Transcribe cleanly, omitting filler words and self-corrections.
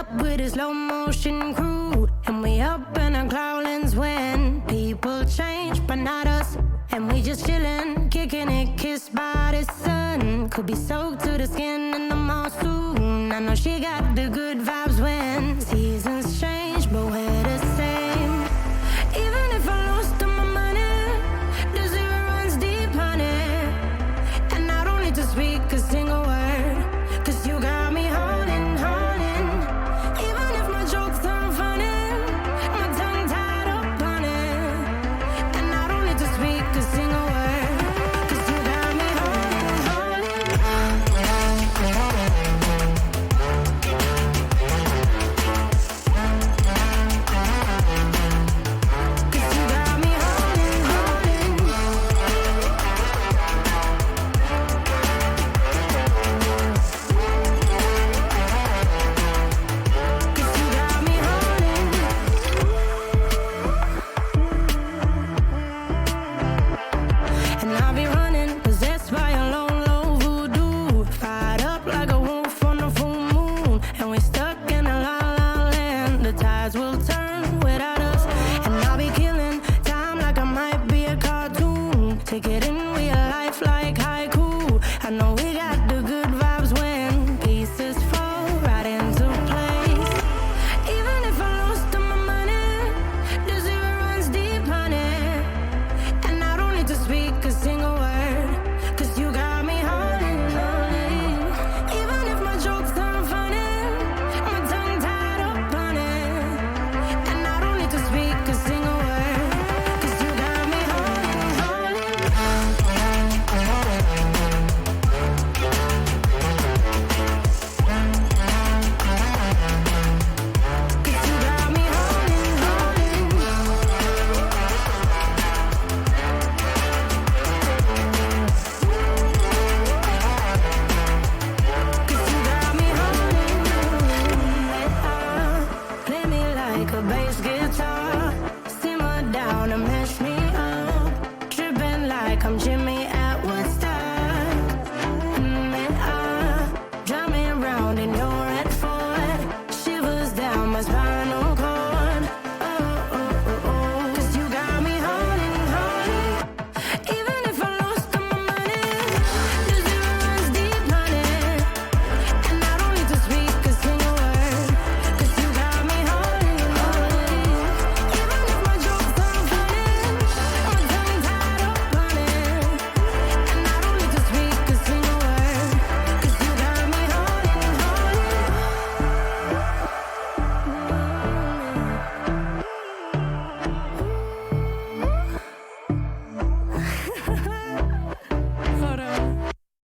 up with a slow motion crew, and we up in our growlings when people change, but not us. And we just chillin', kicking it, kissed by the sun. Could be soaked to the skin in the mall soon. I know she got the good vibes when